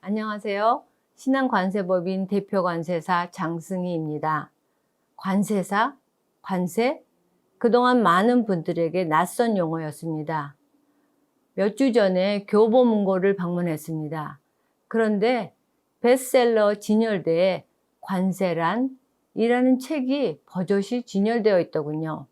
안녕하세요. 신한관세법인 대표관세사 장승희입니다. 관세사? 관세? 그동안 많은 분들에게 낯선 용어였습니다. 몇 주 전에 교보문고를 방문했습니다. 그런데 베스트셀러 진열대에 관세란? 이라는 책이 버젓이 진열되어 있더군요.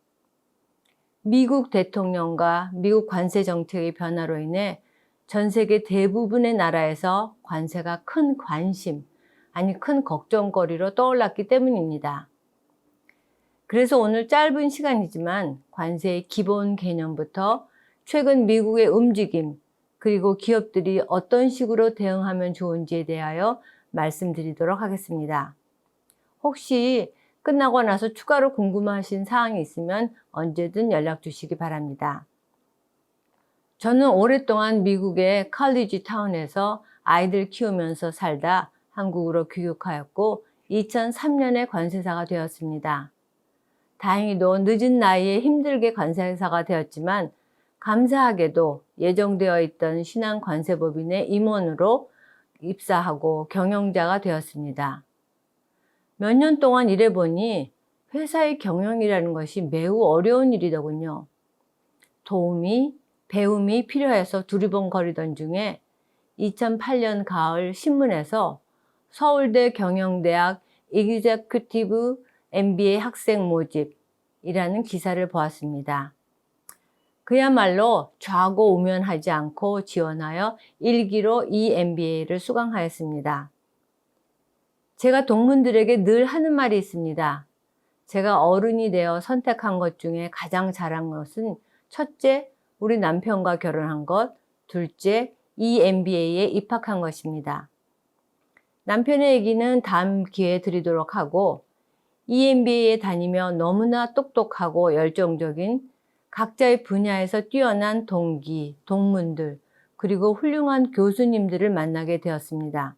미국 대통령과 미국 관세 정책의 변화로 인해 전 세계 대부분의 나라에서 관세가 큰 관심, 아니 큰 걱정거리로 떠올랐기 때문입니다. 그래서 오늘 짧은 시간이지만 관세의 기본 개념부터 최근 미국의 움직임, 그리고 기업들이 어떤 식으로 대응하면 좋은지에 대하여 말씀드리도록 하겠습니다. 혹시 끝나고 나서 추가로 궁금하신 사항이 있으면 언제든 연락 주시기 바랍니다. 저는 오랫동안 미국의 칼리지 타운에서 아이들 키우면서 살다 한국으로 귀국하였고 2003년에 관세사가 되었습니다. 다행히도 늦은 나이에 힘들게 관세사가 되었지만 감사하게도 예정되어 있던 신한관세법인의 임원으로 입사하고 경영자가 되었습니다. 몇 년 동안 일해보니 회사의 경영이라는 것이 매우 어려운 일이더군요. 도움이, 배움이 필요해서 두리번거리던 중에 2008년 가을 신문에서 서울대 경영대학 이그제큐티브 MBA 학생 모집이라는 기사를 보았습니다. 그야말로 좌고우면하지 않고 지원하여 1기로 이 MBA를 수강하였습니다. 제가 동문들에게 늘 하는 말이 있습니다. 제가 어른이 되어 선택한 것 중에 가장 잘한 것은 첫째, 우리 남편과 결혼한 것, 둘째, 이 MBA에 입학한 것입니다. 남편의 얘기는 다음 기회에 드리도록 하고, 이 MBA에 다니며 너무나 똑똑하고 열정적인 각자의 분야에서 뛰어난 동기, 동문들, 그리고 훌륭한 교수님들을 만나게 되었습니다.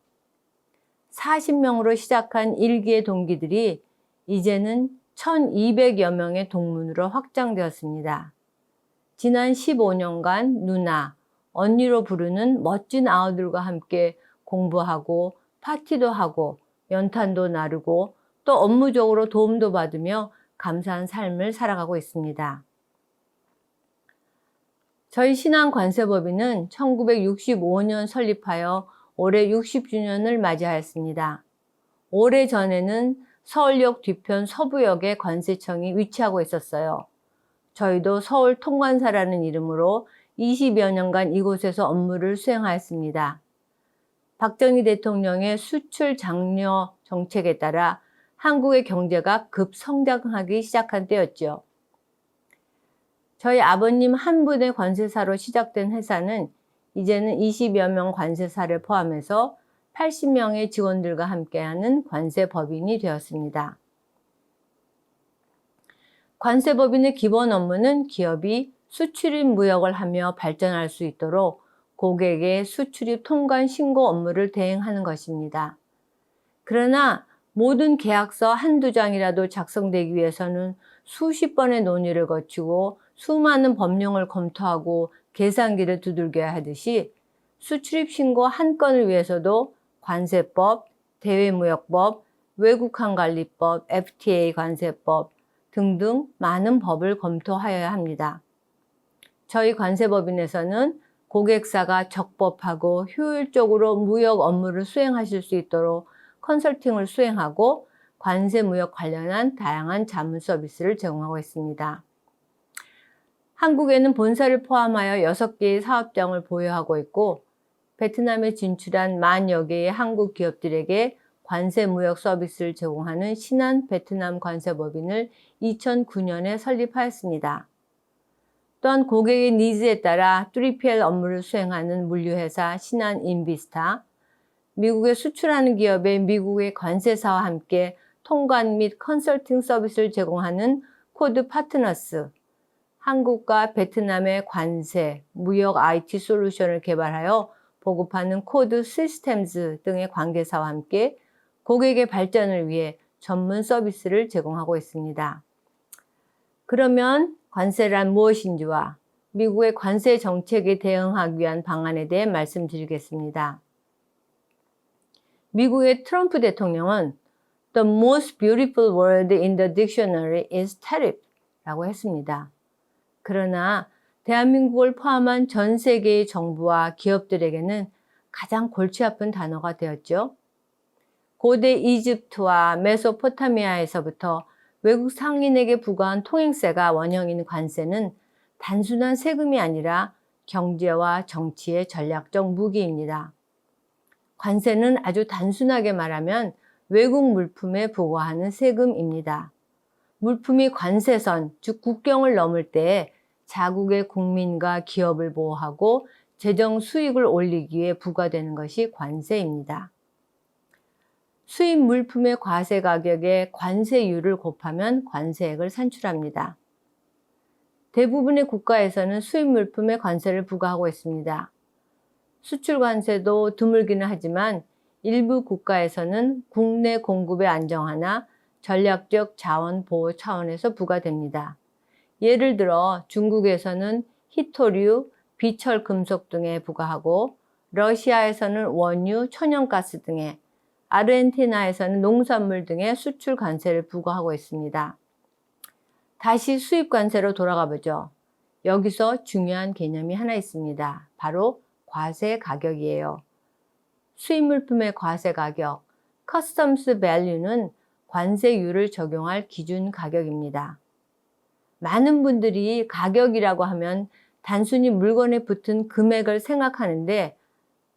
40명으로 시작한 1기의 동기들이 이제는 1200여 명의 동문으로 확장되었습니다. 지난 15년간 누나, 언니로 부르는 멋진 아우들과 함께 공부하고 파티도 하고 연탄도 나르고 또 업무적으로 도움도 받으며 감사한 삶을 살아가고 있습니다. 저희 신한관세법인은 1965년 설립하여 올해 60주년을 맞이하였습니다. 오래전에는 서울역 뒤편 서부역에 관세청이 위치하고 있었어요. 저희도 서울 통관사라는 이름으로 20여 년간 이곳에서 업무를 수행하였습니다. 박정희 대통령의 수출 장려 정책에 따라 한국의 경제가 급성장하기 시작한 때였죠. 저희 아버님 한 분의 관세사로 시작된 회사는 이제는 20여 명 관세사를 포함해서 80명의 직원들과 함께하는 관세법인이 되었습니다. 관세법인의 기본 업무는 기업이 수출입 무역을 하며 발전할 수 있도록 고객의 수출입 통관 신고 업무를 대행하는 것입니다. 그러나 모든 계약서 한두 장이라도 작성되기 위해서는 수십 번의 논의를 거치고 수많은 법령을 검토하고 계산기를 두들겨야 하듯이 수출입 신고 한 건을 위해서도 관세법, 대외무역법, 외국항관리법, FTA 관세법 등등 많은 법을 검토하여야 합니다. 저희 관세법인에서는 고객사가 적법하고 효율적으로 무역 업무를 수행하실 수 있도록 컨설팅을 수행하고 관세무역 관련한 다양한 자문 서비스를 제공하고 있습니다. 한국에는 본사를 포함하여 6개의 사업장을 보유하고 있고 베트남에 진출한 만여 개의 한국 기업들에게 관세무역 서비스를 제공하는 신한베트남 관세법인을 2009년에 설립하였습니다. 또한 고객의 니즈에 따라 3PL 업무를 수행하는 물류회사 신한인비스타, 미국에 수출하는 기업의 미국의 관세사와 함께 통관 및 컨설팅 서비스를 제공하는 코드 파트너스, 한국과 베트남의 관세, 무역 IT 솔루션을 개발하여 보급하는 코드 시스템즈 등의 관계사와 함께 고객의 발전을 위해 전문 서비스를 제공하고 있습니다. 그러면 관세란 무엇인지와 미국의 관세 정책에 대응하기 위한 방안에 대해 말씀드리겠습니다. 미국의 트럼프 대통령은 The most beautiful word in the dictionary is tariff 라고 했습니다. 그러나 대한민국을 포함한 전 세계의 정부와 기업들에게는 가장 골치 아픈 단어가 되었죠. 고대 이집트와 메소포타미아에서부터 외국 상인에게 부과한 통행세가 원형인 관세는 단순한 세금이 아니라 경제와 정치의 전략적 무기입니다. 관세는 아주 단순하게 말하면 외국 물품에 부과하는 세금입니다. 물품이 관세선, 즉 국경을 넘을 때 자국의 국민과 기업을 보호하고 재정 수익을 올리기 위해 부과되는 것이 관세입니다. 수입 물품의 과세 가격에 관세율을 곱하면 관세액을 산출합니다. 대부분의 국가에서는 수입 물품에 관세를 부과하고 있습니다. 수출 관세도 드물기는 하지만 일부 국가에서는 국내 공급의 안정화나 전략적 자원 보호 차원에서 부과됩니다. 예를 들어 중국에서는 희토류, 비철 금속 등에 부과하고 러시아에서는 원유, 천연가스 등에, 아르헨티나에서는 농산물 등의 수출 관세를 부과하고 있습니다. 다시 수입 관세로 돌아가 보죠. 여기서 중요한 개념이 하나 있습니다. 바로 과세 가격이에요. 수입 물품의 과세 가격, Customs Value는 관세율을 적용할 기준 가격입니다. 많은 분들이 가격이라고 하면 단순히 물건에 붙은 금액을 생각하는데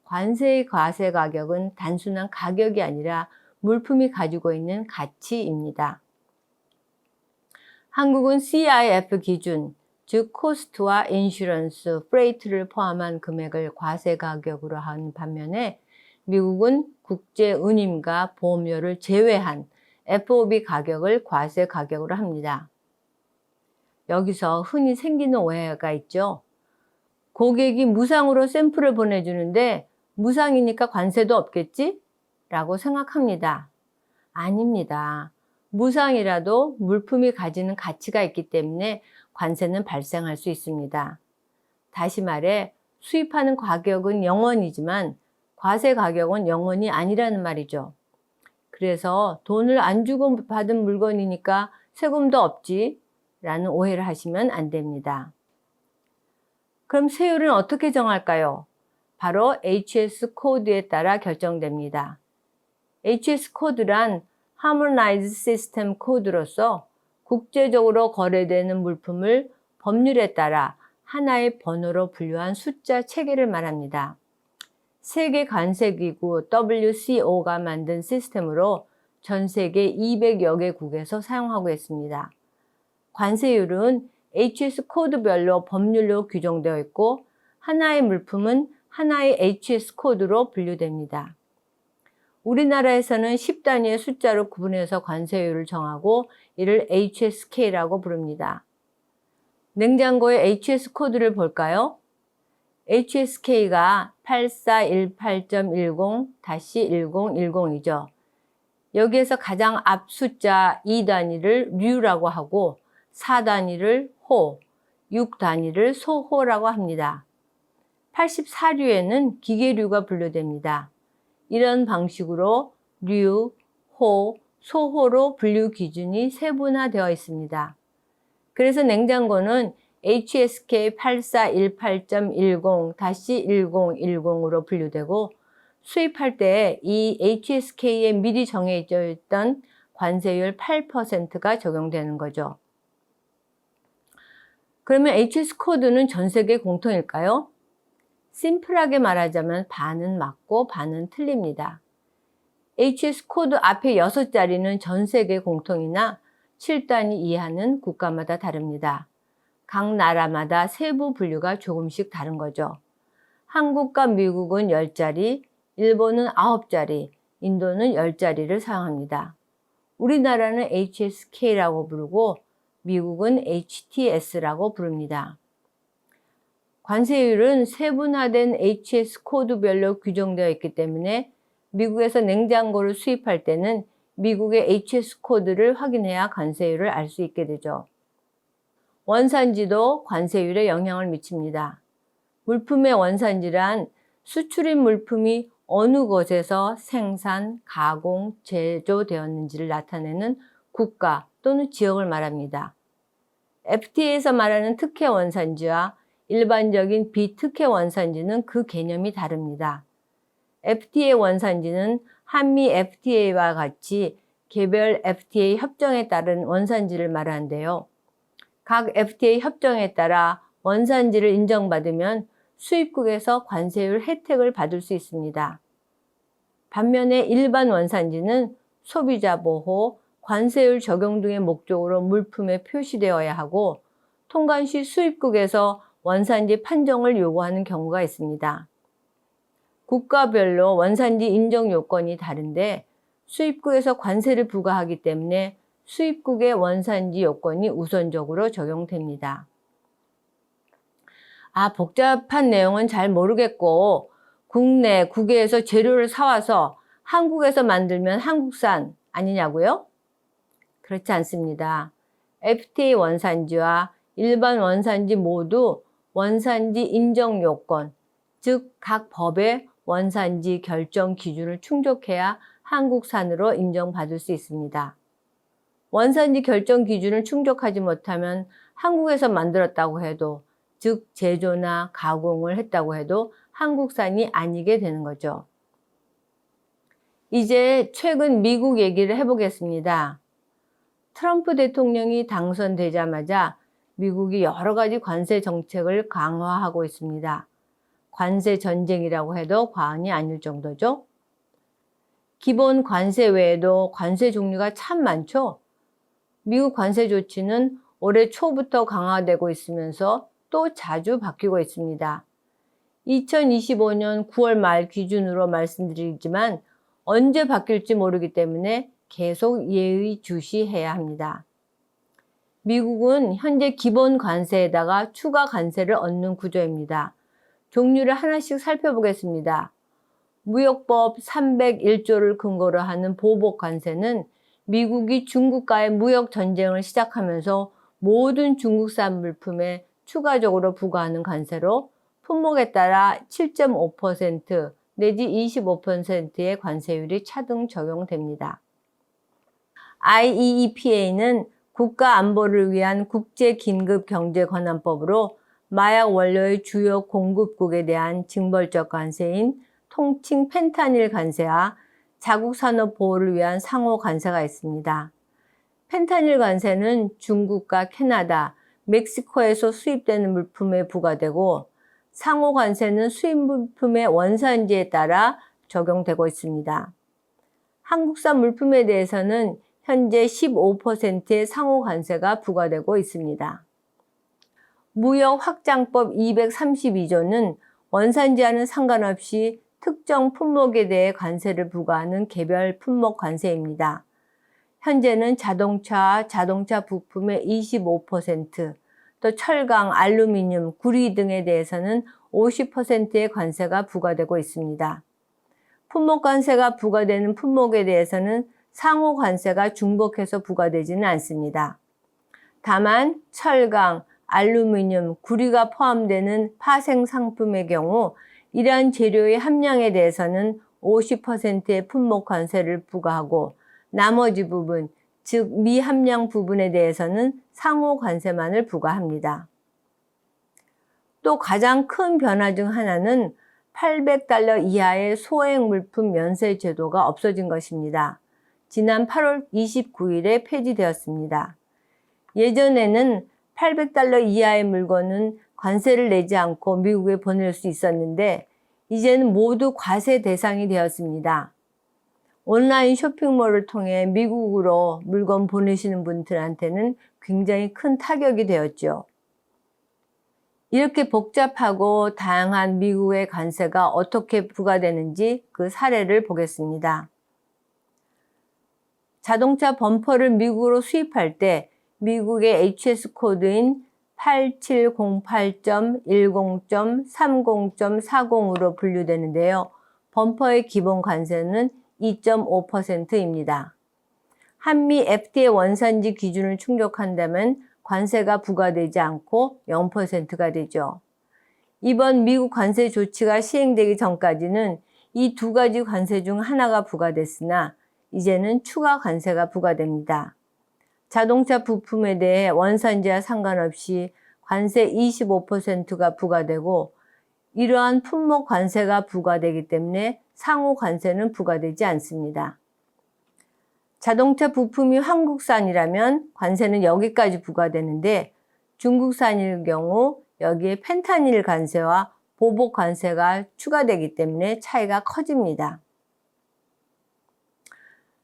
관세의 과세 가격은 단순한 가격이 아니라 물품이 가지고 있는 가치입니다. 한국은 CIF 기준, 즉 코스트와 인슈런스, 프레이트를 포함한 금액을 과세 가격으로 한 반면에 미국은 국제 운임과 보험료를 제외한 FOB 가격을 과세 가격으로 합니다. 여기서 흔히 생기는 오해가 있죠. 고객이 무상으로 샘플을 보내주는데 무상이니까 관세도 없겠지? 라고 생각합니다. 아닙니다. 무상이라도 물품이 가지는 가치가 있기 때문에 관세는 발생할 수 있습니다. 다시 말해 수입하는 가격은 0원이지만 과세 가격은 0원이 아니라는 말이죠. 그래서 돈을 안 주고 받은 물건이니까 세금도 없지 라는 오해를 하시면 안 됩니다. 그럼 세율은 어떻게 정할까요? 바로 HS 코드에 따라 결정됩니다. HS 코드란 Harmonized System 코드로서 국제적으로 거래되는 물품을 법률에 따라 하나의 번호로 분류한 숫자 체계를 말합니다. 세계 관세기구 WCO가 만든 시스템으로 전 세계 200여 개국에서 사용하고 있습니다. 관세율은 HS 코드별로 법률로 규정되어 있고 하나의 물품은 하나의 HS 코드로 분류됩니다. 우리나라에서는 10단위의 숫자로 구분해서 관세율을 정하고 이를 HSK라고 부릅니다. 냉장고의 HS 코드를 볼까요? HSK가 8418.10-1010이죠. 여기에서 가장 앞 숫자 2단위를 류라고 하고 4단위를 호, 6단위를 소호라고 합니다. 84류에는 기계류가 분류됩니다. 이런 방식으로 류, 호, 소호로 분류 기준이 세분화되어 있습니다. 그래서 냉장고는 HSK 8418.10-1010으로 분류되고 수입할 때 이 HSK에 미리 정해져 있던 관세율 8%가 적용되는 거죠. 그러면 HS 코드는 전 세계 공통일까요? 심플하게 말하자면 반은 맞고 반은 틀립니다. HS 코드 앞에 6자리는 전 세계 공통이나 7단위 이하는 국가마다 다릅니다. 각 나라마다 세부 분류가 조금씩 다른 거죠. 한국과 미국은 10자리, 일본은 9자리, 인도는 10자리를 사용합니다. 우리나라는 HSK라고 부르고 미국은 HTS라고 부릅니다. 관세율은 세분화된 HS 코드별로 규정되어 있기 때문에 미국에서 냉장고를 수입할 때는 미국의 HS 코드를 확인해야 관세율을 알 수 있게 되죠. 원산지도 관세율에 영향을 미칩니다. 물품의 원산지란 수출인 물품이 어느 곳에서 생산, 가공, 제조되었는지를 나타내는 국가 또는 지역을 말합니다. FTA에서 말하는 특혜 원산지와 일반적인 비특혜 원산지는 그 개념이 다릅니다. FTA 원산지는 한미 FTA와 같이 개별 FTA 협정에 따른 원산지를 말하는데요. 각 FTA 협정에 따라 원산지를 인정받으면 수입국에서 관세율 혜택을 받을 수 있습니다. 반면에 일반 원산지는 소비자 보호, 관세율 적용 등의 목적으로 물품에 표시되어야 하고 통관 시 수입국에서 원산지 판정을 요구하는 경우가 있습니다. 국가별로 원산지 인정 요건이 다른데 수입국에서 관세를 부과하기 때문에 수입국의 원산지 요건이 우선적으로 적용됩니다. 복잡한 내용은 잘 모르겠고 국내에서 재료를 사와서 한국에서 만들면 한국산 아니냐고요? 그렇지 않습니다. FTA 원산지와 일반 원산지 모두 원산지 인정 요건, 즉 각 법의 원산지 결정 기준을 충족해야 한국산으로 인정받을 수 있습니다. 원산지 결정 기준을 충족하지 못하면 한국에서 만들었다고 해도, 즉 제조나 가공을 했다고 해도 한국산이 아니게 되는 거죠. 이제 최근 미국 얘기를 해보겠습니다. 트럼프 대통령이 당선되자마자 미국이 여러 가지 관세 정책을 강화하고 있습니다. 관세 전쟁이라고 해도 과언이 아닐 정도죠. 기본 관세 외에도 관세 종류가 참 많죠. 미국 관세 조치는 올해 초부터 강화되고 있으면서 또 자주 바뀌고 있습니다. 2025년 9월 말 기준으로 말씀드리지만 언제 바뀔지 모르기 때문에 계속 예의주시해야 합니다. 미국은 현재 기본 관세에다가 추가 관세를 얻는 구조입니다. 종류를 하나씩 살펴보겠습니다. 무역법 301조를 근거로 하는 보복 관세는 미국이 중국과의 무역 전쟁을 시작하면서 모든 중국산 물품에 추가적으로 부과하는 관세로 품목에 따라 7.5% 내지 25%의 관세율이 차등 적용됩니다. IEEPA는 국가 안보를 위한 국제긴급경제권한법으로 마약 원료의 주요 공급국에 대한 징벌적 관세인 통칭 펜타닐 관세와 자국 산업 보호를 위한 상호 관세가 있습니다. 펜타닐 관세는 중국과 캐나다, 멕시코에서 수입되는 물품에 부과되고 상호 관세는 수입 물품의 원산지에 따라 적용되고 있습니다. 한국산 물품에 대해서는 현재 15%의 상호 관세가 부과되고 있습니다. 무역확장법 232조는 원산지와는 상관없이 특정 품목에 대해 관세를 부과하는 개별 품목 관세입니다. 현재는 자동차 부품의 25%, 또 철강, 알루미늄, 구리 등에 대해서는 50%의 관세가 부과되고 있습니다. 품목 관세가 부과되는 품목에 대해서는 상호 관세가 중복해서 부과되지는 않습니다. 다만 철강, 알루미늄, 구리가 포함되는 파생 상품의 경우 이러한 재료의 함량에 대해서는 50%의 품목 관세를 부과하고 나머지 부분, 즉 미함량 부분에 대해서는 상호 관세만을 부과합니다. 또 가장 큰 변화 중 하나는 $800 이하의 소액 물품 면세 제도가 없어진 것입니다. 지난 8월 29일에 폐지되었습니다. 예전에는 $800 이하의 물건은 관세를 내지 않고 미국에 보낼 수 있었는데 이제는 모두 과세 대상이 되었습니다. 온라인 쇼핑몰을 통해 미국으로 물건 보내시는 분들한테는 굉장히 큰 타격이 되었죠. 이렇게 복잡하고 다양한 미국의 관세가 어떻게 부과되는지 그 사례를 보겠습니다. 자동차 범퍼를 미국으로 수입할 때 미국의 HS 코드인 8708.10.30.40으로 분류되는데요. 범퍼의 기본 관세는 2.5%입니다. 한미 FTA 원산지 기준을 충족한다면 관세가 부과되지 않고 0%가 되죠. 이번 미국 관세 조치가 시행되기 전까지는 이 두 가지 관세 중 하나가 부과됐으나 이제는 추가 관세가 부과됩니다. 자동차 부품에 대해 원산지와 상관없이 관세 25%가 부과되고 이러한 품목 관세가 부과되기 때문에 상호 관세는 부과되지 않습니다. 자동차 부품이 한국산이라면 관세는 여기까지 부과되는데 중국산일 경우 여기에 펜타닐 관세와 보복 관세가 추가되기 때문에 차이가 커집니다.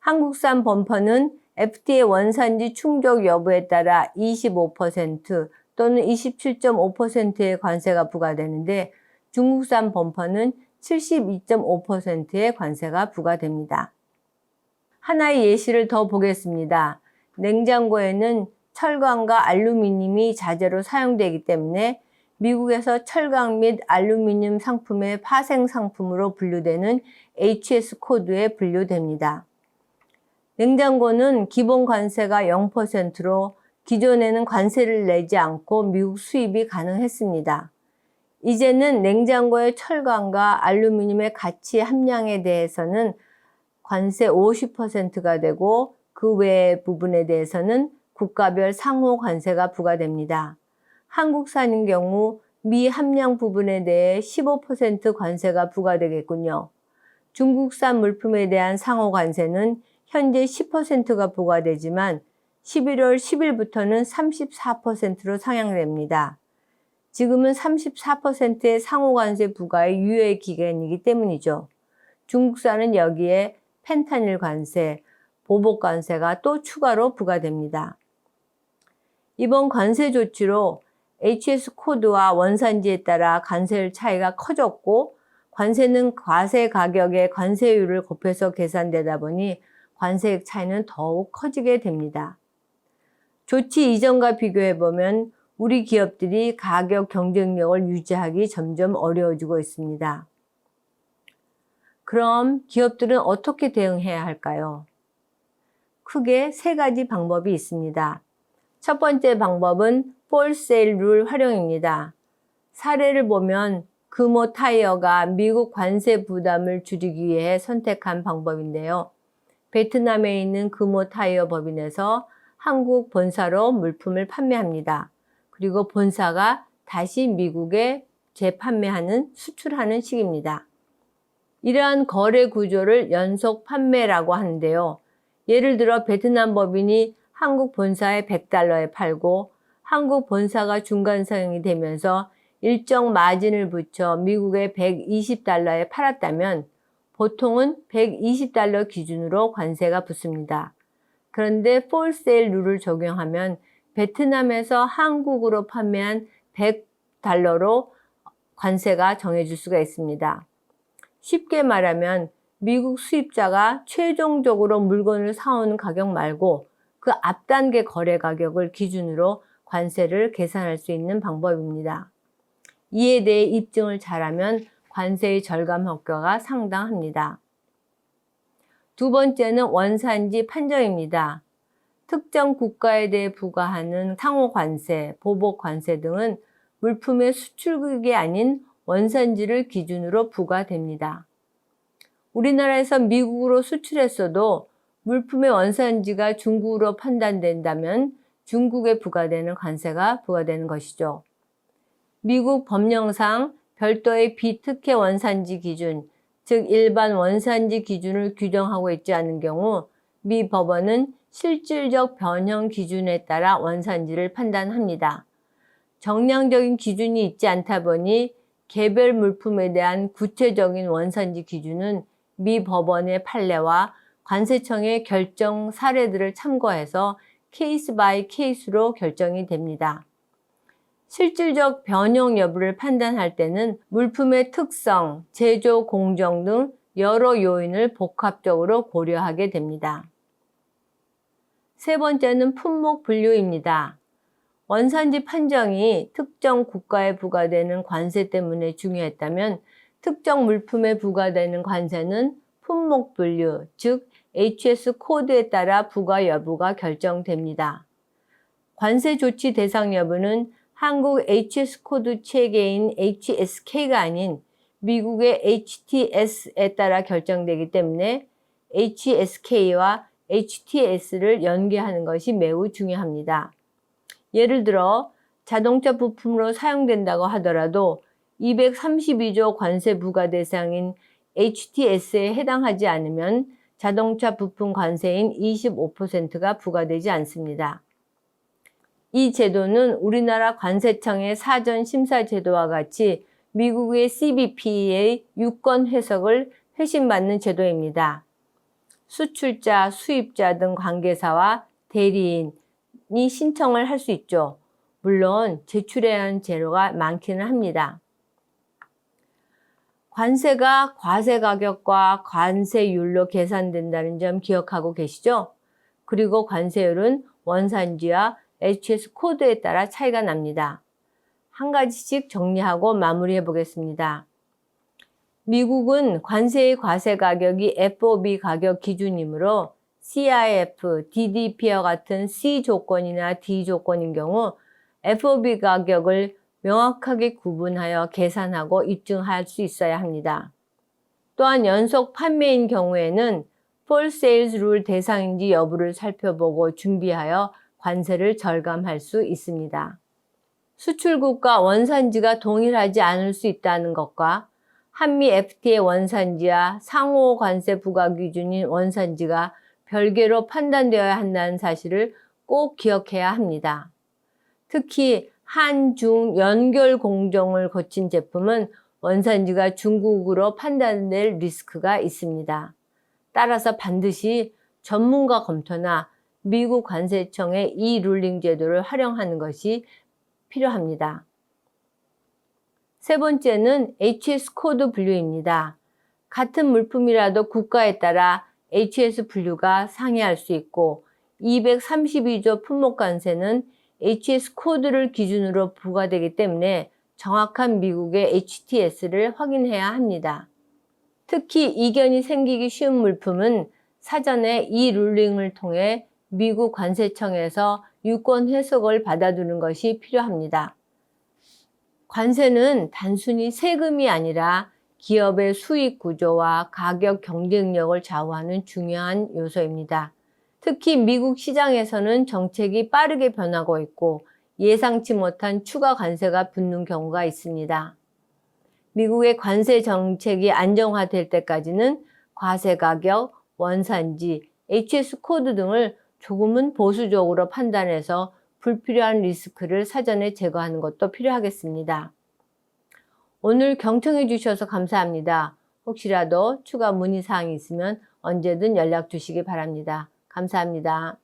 한국산 범퍼는 FTA 원산지 충족 여부에 따라 25% 또는 27.5%의 관세가 부과되는데 중국산 범퍼는 72.5%의 관세가 부과됩니다. 하나의 예시를 더 보겠습니다. 냉장고에는 철강과 알루미늄이 자재로 사용되기 때문에 미국에서 철강 및 알루미늄 상품의 파생 상품으로 분류되는 HS 코드에 분류됩니다. 냉장고는 기본 관세가 0%로 기존에는 관세를 내지 않고 미국 수입이 가능했습니다. 이제는 냉장고의 철강과 알루미늄의 가치 함량에 대해서는 관세 50%가 되고 그 외의 부분에 대해서는 국가별 상호 관세가 부과됩니다. 한국산인 경우 미 함량 부분에 대해 15% 관세가 부과되겠군요. 중국산 물품에 대한 상호 관세는 현재 10%가 부과되지만 11월 10일부터는 34%로 상향됩니다. 지금은 34%의 상호 관세 부과의 유예 기간이기 때문이죠. 중국산은 여기에 펜타닐 관세, 보복 관세가 또 추가로 부과됩니다. 이번 관세 조치로 HS 코드와 원산지에 따라 관세 차이가 커졌고 관세는 과세 가격의 관세율을 곱해서 계산되다 보니 관세액 차이는 더욱 커지게 됩니다. 조치 이전과 비교해보면 우리 기업들이 가격 경쟁력을 유지하기 점점 어려워지고 있습니다. 그럼 기업들은 어떻게 대응해야 할까요? 크게 세 가지 방법이 있습니다. 첫 번째 방법은 폴세일 룰 활용입니다. 사례를 보면 금호 타이어가 미국 관세 부담을 줄이기 위해 선택한 방법인데요. 베트남에 있는 금호 타이어 법인에서 한국 본사로 물품을 판매합니다. 그리고 본사가 다시 미국에 재판매하는, 수출하는 식입니다. 이러한 거래 구조를 연속 판매라고 하는데요. 예를 들어 베트남 법인이 한국 본사에 $100에 팔고 한국 본사가 중간상이 되면서 일정 마진을 붙여 미국에 $120에 팔았다면 보통은 $120 기준으로 관세가 붙습니다. 그런데 폴세일 룰을 적용하면 베트남에서 한국으로 판매한 $100로 관세가 정해질 수가 있습니다. 쉽게 말하면 미국 수입자가 최종적으로 물건을 사오는 가격 말고 그 앞단계 거래 가격을 기준으로 관세를 계산할 수 있는 방법입니다. 이에 대해 입증을 잘하면 관세의 절감 효과가 상당합니다. 두 번째는 원산지 판정입니다. 특정 국가에 대해 부과하는 상호 관세, 보복 관세 등은 물품의 수출국이 아닌 원산지를 기준으로 부과됩니다. 우리나라에서 미국으로 수출했어도 물품의 원산지가 중국으로 판단된다면 중국에 부과되는 관세가 부과되는 것이죠. 미국 법령상 별도의 비특혜 원산지 기준, 즉 일반 원산지 기준을 규정하고 있지 않은 경우 미 법원은 실질적 변형 기준에 따라 원산지를 판단합니다. 정량적인 기준이 있지 않다 보니 개별 물품에 대한 구체적인 원산지 기준은 미 법원의 판례와 관세청의 결정 사례들을 참고해서 케이스 바이 케이스로 결정이 됩니다. 실질적 변형 여부를 판단할 때는 물품의 특성, 제조 공정 등 여러 요인을 복합적으로 고려하게 됩니다. 세 번째는 품목 분류입니다. 원산지 판정이 특정 국가에 부과되는 관세 때문에 중요했다면 특정 물품에 부과되는 관세는 품목 분류, 즉 HS 코드에 따라 부과 여부가 결정됩니다. 관세 조치 대상 여부는 한국 HS 코드 체계인 HSK가 아닌 미국의 HTS에 따라 결정되기 때문에 HSK와 HTS를 연계하는 것이 매우 중요합니다. 예를 들어 자동차 부품으로 사용된다고 하더라도 232조 관세 부과 대상인 HTS에 해당하지 않으면 자동차 부품 관세인 25%가 부과되지 않습니다. 이 제도는 우리나라 관세청의 사전 심사 제도와 같이 미국의 CBP의 유권 해석을 회신받는 제도입니다. 수출자, 수입자 등 관계사와 대리인이 신청을 할 수 있죠. 물론 제출해야 하는 재료가 많기는 합니다. 관세가 과세 가격과 관세율로 계산된다는 점 기억하고 계시죠? 그리고 관세율은 원산지와 HS 코드에 따라 차이가 납니다. 한 가지씩 정리하고 마무리해 보겠습니다. 미국은 관세의 과세 가격이 FOB 가격 기준이므로 CIF, DDP와 같은 C 조건이나 D 조건인 경우 FOB 가격을 명확하게 구분하여 계산하고 입증할 수 있어야 합니다. 또한 연속 판매인 경우에는 Full Sales Rule 대상인지 여부를 살펴보고 준비하여 관세를 절감할 수 있습니다. 수출국과 원산지가 동일하지 않을 수 있다는 것과 한미 FTA 원산지와 상호 관세 부과 기준인 원산지가 별개로 판단되어야 한다는 사실을 꼭 기억해야 합니다. 특히 한중 연결 공정을 거친 제품은 원산지가 중국으로 판단될 리스크가 있습니다. 따라서 반드시 전문가 검토나 미국 관세청의 이-룰링 제도를 활용하는 것이 필요합니다. 세 번째는 HS 코드 분류입니다. 같은 물품이라도 국가에 따라 HS 분류가 상이할 수 있고 232조 품목관세는 HS 코드를 기준으로 부과되기 때문에 정확한 미국의 HTS를 확인해야 합니다. 특히 이견이 생기기 쉬운 물품은 사전에 이 룰링을 통해 미국 관세청에서 유권 해석을 받아두는 것이 필요합니다. 관세는 단순히 세금이 아니라 기업의 수익 구조와 가격 경쟁력을 좌우하는 중요한 요소입니다. 특히 미국 시장에서는 정책이 빠르게 변하고 있고 예상치 못한 추가 관세가 붙는 경우가 있습니다. 미국의 관세 정책이 안정화될 때까지는 과세 가격, 원산지, HS 코드 등을 조금은 보수적으로 판단해서 불필요한 리스크를 사전에 제거하는 것도 필요하겠습니다. 오늘 경청해 주셔서 감사합니다. 혹시라도 추가 문의사항이 있으면 언제든 연락 주시기 바랍니다. 감사합니다.